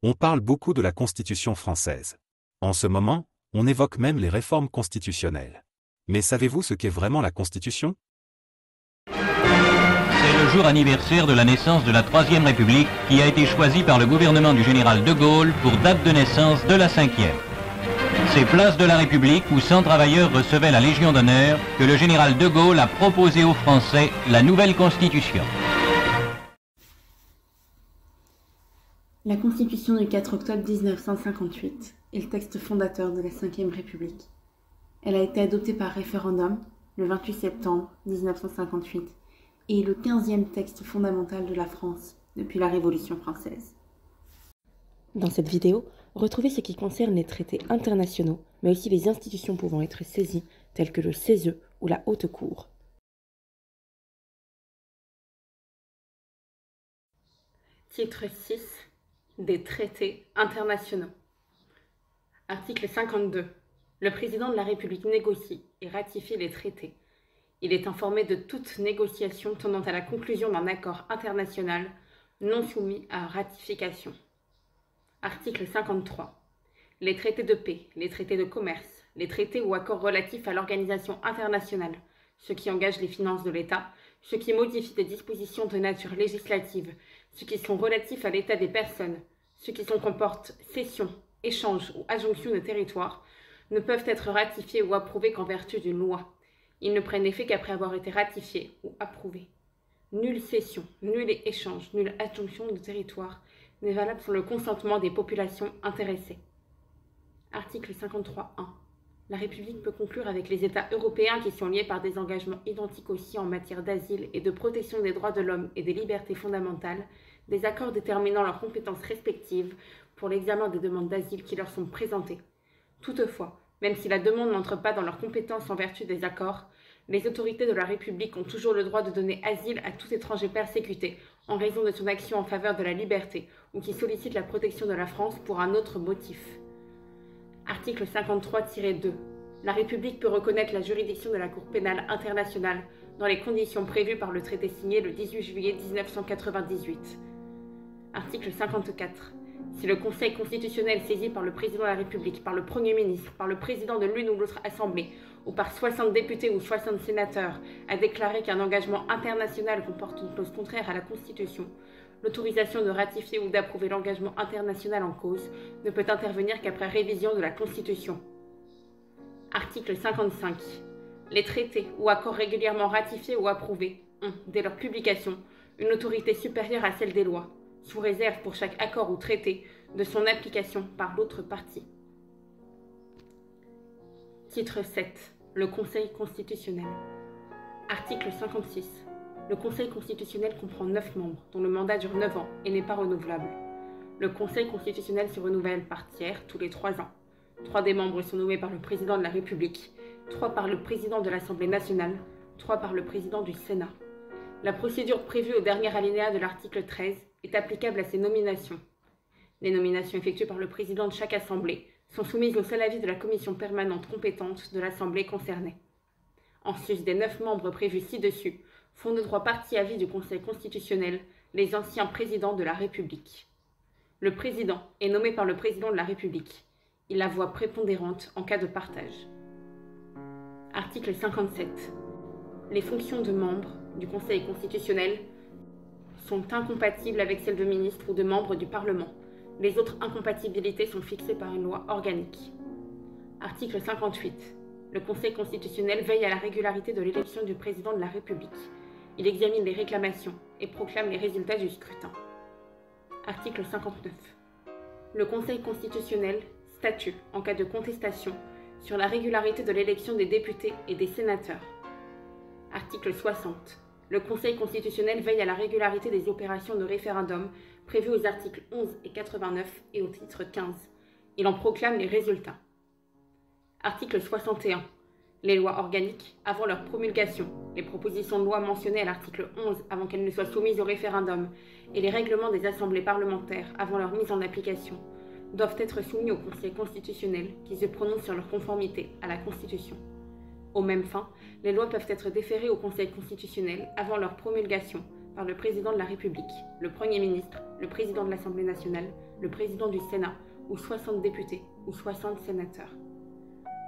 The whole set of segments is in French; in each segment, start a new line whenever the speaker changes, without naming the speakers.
On parle beaucoup de la Constitution française. En ce moment, on évoque même les réformes constitutionnelles. Mais savez-vous ce qu'est vraiment la Constitution?
C'est le jour anniversaire de la naissance de la Troisième République qui a été choisie par le gouvernement du général de Gaulle pour date de naissance de la Cinquième. C'est place de la République où 100 travailleurs recevaient la Légion d'honneur que le général de Gaulle a proposé aux Français la nouvelle Constitution.
La Constitution du 4 octobre 1958 est le texte fondateur de la Ve République. Elle a été adoptée par référendum le 28 septembre 1958 et est le 15e texte fondamental de la France depuis la Révolution française. Dans cette vidéo, retrouvez ce qui concerne les traités internationaux, mais aussi les institutions pouvant être saisies, telles que le CESE ou la Haute Cour. Titre 6. Des traités internationaux. Article 52. Le président de la République négocie et ratifie les traités. Il est informé de toute négociation tendant à la conclusion d'un accord international non soumis à ratification. Article 53. Les traités de paix, les traités de commerce, les traités ou accords relatifs à l'organisation internationale, ceux qui engagent les finances de l'État, ceux qui modifient des dispositions de nature législative, ceux qui sont relatifs à l'état des personnes, ceux qui comportent cession, échange ou adjonction de territoire, ne peuvent être ratifiés ou approuvés qu'en vertu d'une loi. Ils ne prennent effet qu'après avoir été ratifiés ou approuvés. Nulle cession, nul échange, nulle adjonction de territoire n'est valable sans le consentement des populations intéressées. Article 53.1. La République peut conclure avec les États européens qui sont liés par des engagements identiques aussi en matière d'asile et de protection des droits de l'homme et des libertés fondamentales, des accords déterminant leurs compétences respectives pour l'examen des demandes d'asile qui leur sont présentées. Toutefois, même si la demande n'entre pas dans leurs compétences en vertu des accords, les autorités de la République ont toujours le droit de donner asile à tout étranger persécuté en raison de son action en faveur de la liberté ou qui sollicite la protection de la France pour un autre motif. Article 53-2. La République peut reconnaître la juridiction de la Cour pénale internationale dans les conditions prévues par le traité signé le 18 juillet 1998. Article 54. Si le Conseil constitutionnel saisi par le Président de la République, par le Premier ministre, par le Président de l'une ou l'autre Assemblée, ou par 60 députés ou 60 sénateurs, a déclaré qu'un engagement international comporte une clause contraire à la Constitution, l'autorisation de ratifier ou d'approuver l'engagement international en cause ne peut intervenir qu'après révision de la Constitution. Article 55. Les traités ou accords régulièrement ratifiés ou approuvés ont, dès leur publication, une autorité supérieure à celle des lois, sous réserve pour chaque accord ou traité de son application par l'autre partie. Titre 7. Le Conseil constitutionnel. Article 56. Le Conseil constitutionnel comprend 9 membres, dont le mandat dure 9 ans et n'est pas renouvelable. Le Conseil constitutionnel se renouvelle par tiers tous les 3 ans. 3 des membres sont nommés par le Président de la République, 3 par le Président de l'Assemblée nationale, 3 par le Président du Sénat. La procédure prévue au dernier alinéa de l'article 13 est applicable à ces nominations. Les nominations effectuées par le Président de chaque Assemblée sont soumises au seul avis de la commission permanente compétente de l'Assemblée concernée. En sus des 9 membres prévus ci-dessus, font de droit partie-avis du Conseil constitutionnel les anciens présidents de la République. Le président est nommé par le président de la République. Il a voix prépondérante en cas de partage. Article 57. Les fonctions de membres du Conseil constitutionnel sont incompatibles avec celles de ministres ou de membres du Parlement. Les autres incompatibilités sont fixées par une loi organique. Article 58. Le Conseil constitutionnel veille à la régularité de l'élection du président de la République. Il examine les réclamations et proclame les résultats du scrutin. Article 59. Le Conseil constitutionnel statue, en cas de contestation, sur la régularité de l'élection des députés et des sénateurs. Article 60. Le Conseil constitutionnel veille à la régularité des opérations de référendum prévues aux articles 11 et 89 et au titre 15. Il en proclame les résultats. Article 61. Les lois organiques avant leur promulgation, les propositions de loi mentionnées à l'article 11 avant qu'elles ne soient soumises au référendum et les règlements des assemblées parlementaires avant leur mise en application doivent être soumis au Conseil constitutionnel qui se prononce sur leur conformité à la Constitution. Aux mêmes fins, les lois peuvent être déférées au Conseil constitutionnel avant leur promulgation, par le président de la République, le Premier ministre, le président de l'Assemblée nationale, le président du Sénat ou 60 députés ou 60 sénateurs.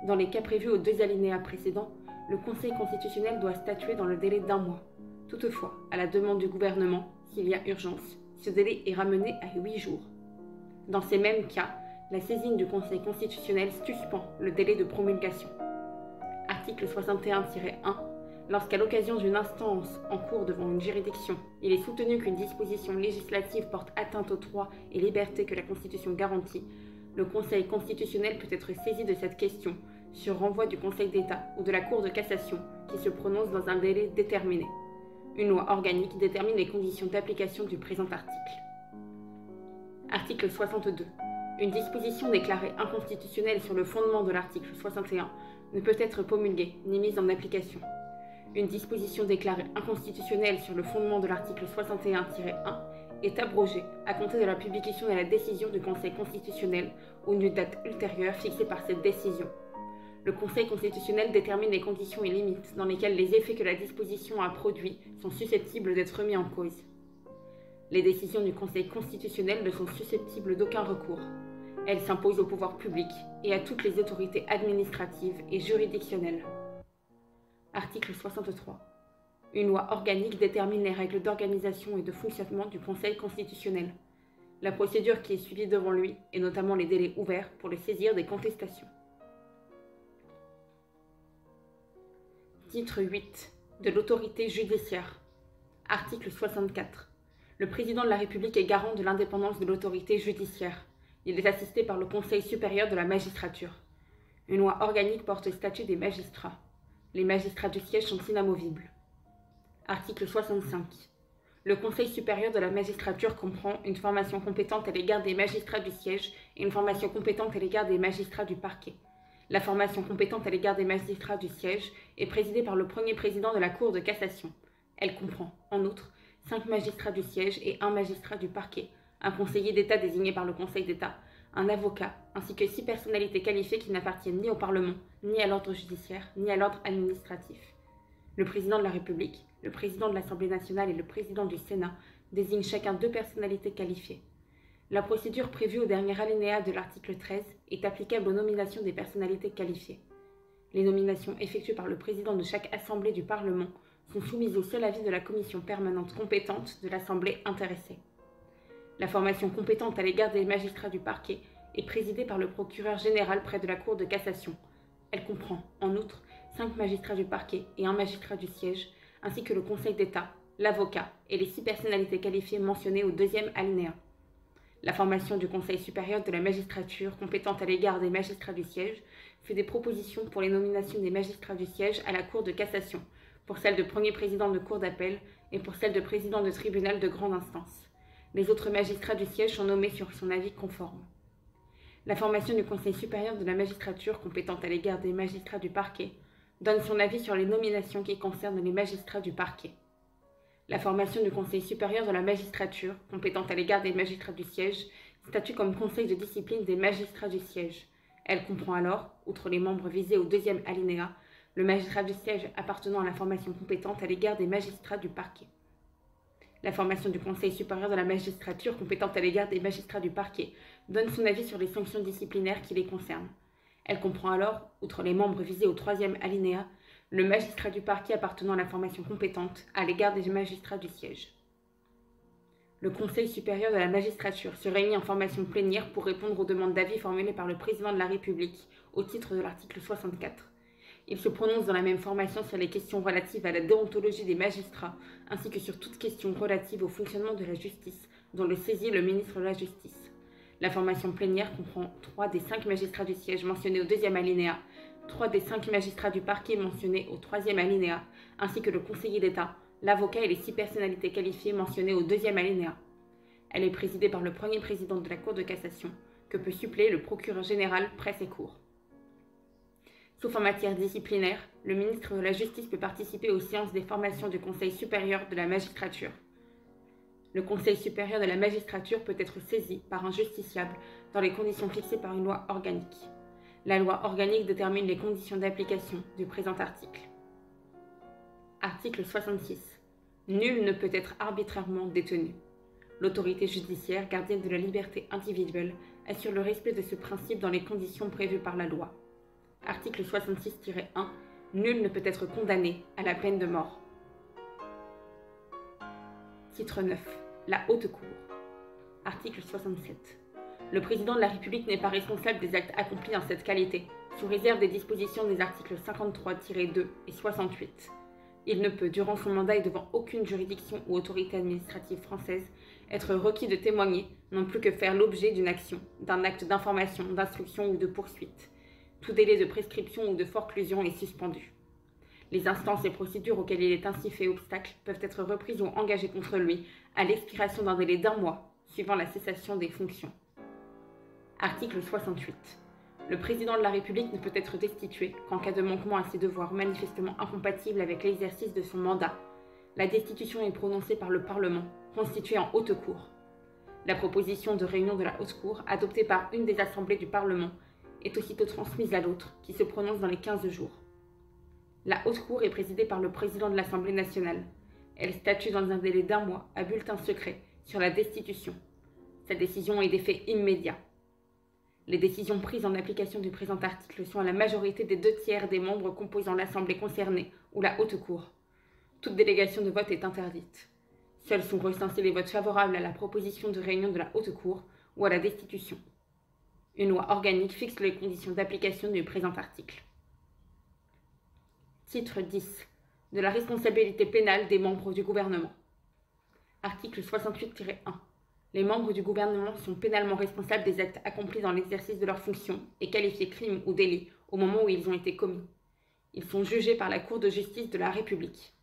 Dans les cas prévus aux 2 alinéas précédents, le Conseil constitutionnel doit statuer dans le délai d'1 mois. Toutefois, à la demande du gouvernement, s'il y a urgence, ce délai est ramené à 8 jours. Dans ces mêmes cas, la saisine du Conseil constitutionnel suspend le délai de promulgation. Article 61-1. Lorsqu'à l'occasion d'une instance en cours devant une juridiction, il est soutenu qu'une disposition législative porte atteinte aux droits et libertés que la Constitution garantit, le Conseil constitutionnel peut être saisi de cette question sur renvoi du Conseil d'État ou de la Cour de cassation qui se prononce dans un délai déterminé. Une loi organique détermine les conditions d'application du présent article. Article 62. Une disposition déclarée inconstitutionnelle sur le fondement de l'article 61 ne peut être promulguée ni mise en application. Une disposition déclarée inconstitutionnelle sur le fondement de l'article 61-1 est abrogée à compter de la publication de la décision du Conseil constitutionnel ou d'une date ultérieure fixée par cette décision. Le Conseil constitutionnel détermine les conditions et limites dans lesquelles les effets que la disposition a produits sont susceptibles d'être remis en cause. Les décisions du Conseil constitutionnel ne sont susceptibles d'aucun recours. Elles s'imposent au pouvoir public et à toutes les autorités administratives et juridictionnelles. Article 63. Une loi organique détermine les règles d'organisation et de fonctionnement du Conseil constitutionnel, la procédure qui est suivie devant lui et notamment les délais ouverts pour le saisir des contestations. Titre 8. De l'autorité judiciaire. Article 64. Le président de la République est garant de l'indépendance de l'autorité judiciaire. Il est assisté par le Conseil supérieur de la magistrature. Une loi organique porte statut des magistrats. Les magistrats du siège sont inamovibles. Article 65. Le Conseil supérieur de la magistrature comprend une formation compétente à l'égard des magistrats du siège et une formation compétente à l'égard des magistrats du parquet. La formation compétente à l'égard des magistrats du siège est présidée par le premier président de la Cour de cassation. Elle comprend, en outre, 5 magistrats du siège et 1 magistrat du parquet, un conseiller d'État désigné par le Conseil d'État, un avocat, ainsi que 6 personnalités qualifiées qui n'appartiennent ni au Parlement, ni à l'ordre judiciaire, ni à l'ordre administratif. Le président de la République, le président de l'Assemblée nationale et le président du Sénat désignent chacun 2 personnalités qualifiées. La procédure prévue au dernier alinéa de l'article 13 est applicable aux nominations des personnalités qualifiées. Les nominations effectuées par le président de chaque assemblée du Parlement sont soumises au seul avis de la commission permanente compétente de l'assemblée intéressée. La formation compétente à l'égard des magistrats du parquet est présidée par le procureur général près de la Cour de cassation. Elle comprend, en outre, 5 magistrats du parquet et 1 magistrat du siège, ainsi que le Conseil d'État, l'avocat et les 6 personnalités qualifiées mentionnées au 2e alinéa. La formation du Conseil supérieur de la magistrature compétente à l'égard des magistrats du siège fait des propositions pour les nominations des magistrats du siège à la Cour de cassation, pour celle de premier président de cour d'appel et pour celle de président de tribunal de grande instance. Les autres magistrats du siège sont nommés sur son avis conforme. La formation du Conseil supérieur de la magistrature compétente à l'égard des magistrats du parquet donne son avis sur les nominations qui concernent les magistrats du parquet. La formation du Conseil supérieur de la magistrature compétente à l'égard des magistrats du siège statue comme conseil de discipline des magistrats du siège. Elle comprend alors, outre les membres visés au 2e alinéa, le magistrat du siège appartenant à la formation compétente à l'égard des magistrats du parquet. La formation du Conseil supérieur de la magistrature compétente à l'égard des magistrats du parquet donne son avis sur les sanctions disciplinaires qui les concernent. Elle comprend alors, outre les membres visés au 3e alinéa, le magistrat du parquet appartenant à la formation compétente à l'égard des magistrats du siège. Le Conseil supérieur de la magistrature se réunit en formation plénière pour répondre aux demandes d'avis formulées par le président de la République au titre de l'article 64. Il se prononce dans la même formation sur les questions relatives à la déontologie des magistrats, ainsi que sur toute question relative au fonctionnement de la justice, dont le saisit le ministre de la Justice. La formation plénière comprend 3 des 5 magistrats du siège mentionnés au 2e alinéa, 3 des 5 magistrats du parquet mentionnés au 3e alinéa, ainsi que le conseiller d'État, l'avocat et les 6 personnalités qualifiées mentionnées au 2e alinéa. Elle est présidée par le premier président de la Cour de cassation, que peut suppléer le procureur général près ses cours. Sauf en matière disciplinaire, le ministre de la Justice peut participer aux séances des formations du Conseil supérieur de la magistrature. Le Conseil supérieur de la magistrature peut être saisi par un justiciable dans les conditions fixées par une loi organique. La loi organique détermine les conditions d'application du présent article. Article 66. Nul ne peut être arbitrairement détenu. L'autorité judiciaire, gardienne de la liberté individuelle, assure le respect de ce principe dans les conditions prévues par la loi. Article 66-1. Nul ne peut être condamné à la peine de mort. Titre 9. La Haute Cour. Article 67. Le président de la République n'est pas responsable des actes accomplis en cette qualité, sous réserve des dispositions des articles 53-2 et 68. Il ne peut, durant son mandat et devant aucune juridiction ou autorité administrative française, être requis de témoigner, non plus que faire l'objet d'une action, d'un acte d'information, d'instruction ou de poursuite. Tout délai de prescription ou de forclusion est suspendu. Les instances et procédures auxquelles il est ainsi fait obstacle peuvent être reprises ou engagées contre lui à l'expiration d'un délai d'1 mois, suivant la cessation des fonctions. Article 68. Le président de la République ne peut être destitué qu'en cas de manquement à ses devoirs manifestement incompatibles avec l'exercice de son mandat. La destitution est prononcée par le Parlement, constitué en haute cour. La proposition de réunion de la haute cour, adoptée par une des assemblées du Parlement, est aussitôt transmise à l'autre, qui se prononce dans les 15 jours. La haute cour est présidée par le président de l'Assemblée nationale. Elle statue dans un délai d'1 mois à bulletin secret sur la destitution. Sa décision est d'effet immédiat. Les décisions prises en application du présent article sont à la majorité des 2/3 des membres composant l'Assemblée concernée ou la haute cour. Toute délégation de vote est interdite. Seuls sont recensés les votes favorables à la proposition de réunion de la haute cour ou à la destitution. Une loi organique fixe les conditions d'application du présent article. Titre 10. De la responsabilité pénale des membres du gouvernement. Article 68-1. Les membres du gouvernement sont pénalement responsables des actes accomplis dans l'exercice de leurs fonctions et qualifiés crimes ou délits au moment où ils ont été commis. Ils sont jugés par la Cour de justice de la République.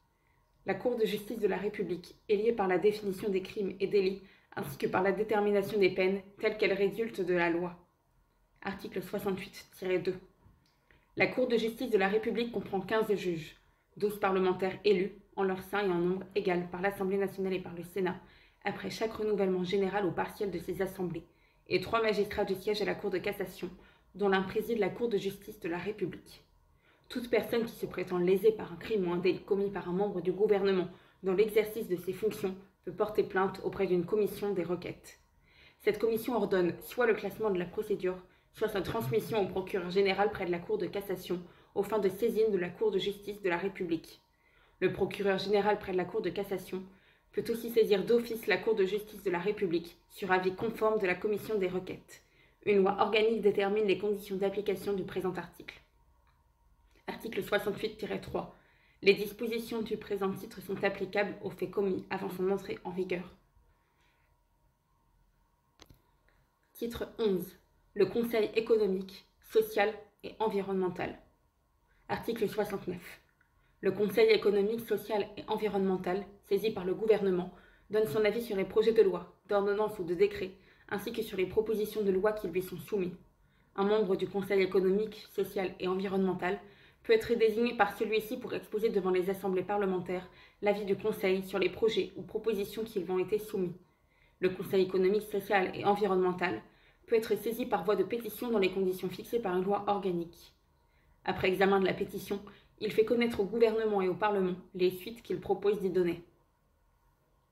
La Cour de justice de la République est liée par la définition des crimes et délits ainsi que par la détermination des peines telles qu'elles résultent de la loi. Article 68-2. La Cour de justice de la République comprend 15 juges, 12 parlementaires élus, en leur sein et en nombre égal par l'Assemblée nationale et par le Sénat, après chaque renouvellement général ou partiel de ces assemblées, et 3 magistrats du siège à la Cour de cassation, dont l'un préside la Cour de justice de la République. Toute personne qui se prétend lésée par un crime ou un délit commis par un membre du gouvernement dans l'exercice de ses fonctions peut porter plainte auprès d'une commission des requêtes. Cette commission ordonne soit le classement de la procédure, soit sa transmission au procureur général près de la Cour de cassation, aux fins de saisine de la Cour de justice de la République. Le procureur général près de la Cour de cassation peut aussi saisir d'office la Cour de justice de la République sur avis conforme de la commission des requêtes. Une loi organique détermine les conditions d'application du présent article. Article 68-3. Les dispositions du présent titre sont applicables aux faits commis avant son entrée en vigueur. Titre 11. Le Conseil économique, social et environnemental. Article 69. Le Conseil économique, social et environnemental, saisi par le gouvernement, donne son avis sur les projets de loi, d'ordonnance ou de décret, ainsi que sur les propositions de loi qui lui sont soumis. Un membre du Conseil économique, social et environnemental peut être désigné par celui-ci pour exposer devant les assemblées parlementaires l'avis du Conseil sur les projets ou propositions qui lui ont été soumis. Le Conseil économique, social et environnemental peut être saisi par voie de pétition dans les conditions fixées par une loi organique. Après examen de la pétition, il fait connaître au gouvernement et au Parlement les suites qu'il propose d'y donner.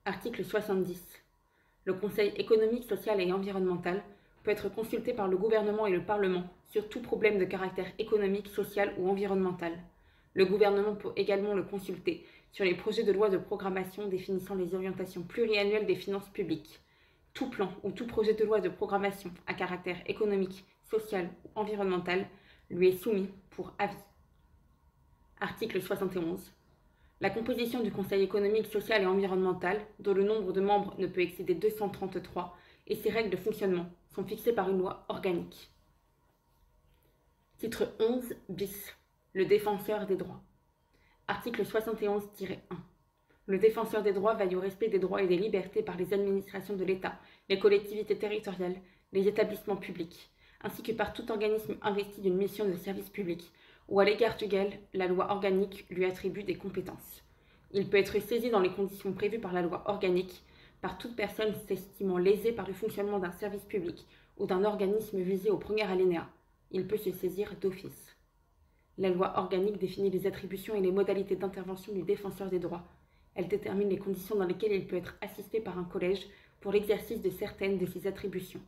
Article 70. Le Conseil économique, social et environnemental peut être consulté par le gouvernement et le Parlement sur tout problème de caractère économique, social ou environnemental. Le gouvernement peut également le consulter sur les projets de loi de programmation définissant les orientations pluriannuelles des finances publiques. Tout plan ou tout projet de loi de programmation à caractère économique, social ou environnemental lui est soumis pour avis. Article 71. La composition du Conseil économique, social et environnemental, dont le nombre de membres ne peut excéder 233, et ses règles de fonctionnement sont fixées par une loi organique. Titre 11 bis. Le défenseur des droits. Article 71-1. Le défenseur des droits veille au respect des droits et des libertés par les administrations de l'État, les collectivités territoriales, les établissements publics, ainsi que par tout organisme investi d'une mission de service public, ou à l'égard duquel la loi organique lui attribue des compétences. Il peut être saisi dans les conditions prévues par la loi organique par toute personne s'estimant lésée par le fonctionnement d'un service public ou d'un organisme visé au premier alinéa. Il peut se saisir d'office. La loi organique définit les attributions et les modalités d'intervention du défenseur des droits. Elle détermine les conditions dans lesquelles il peut être assisté par un collège pour l'exercice de certaines de ses attributions.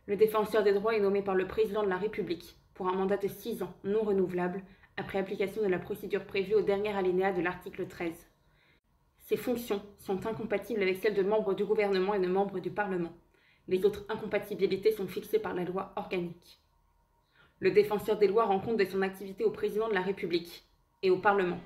Le défenseur des droits est nommé par le président de la République pour un mandat de 6 ans non renouvelable après application de la procédure prévue au dernier alinéa de l'article 13. Ces fonctions sont incompatibles avec celles de membres du gouvernement et de membres du Parlement. Les autres incompatibilités sont fixées par la loi organique. Le défenseur des lois rend compte de son activité au président de la République et au Parlement.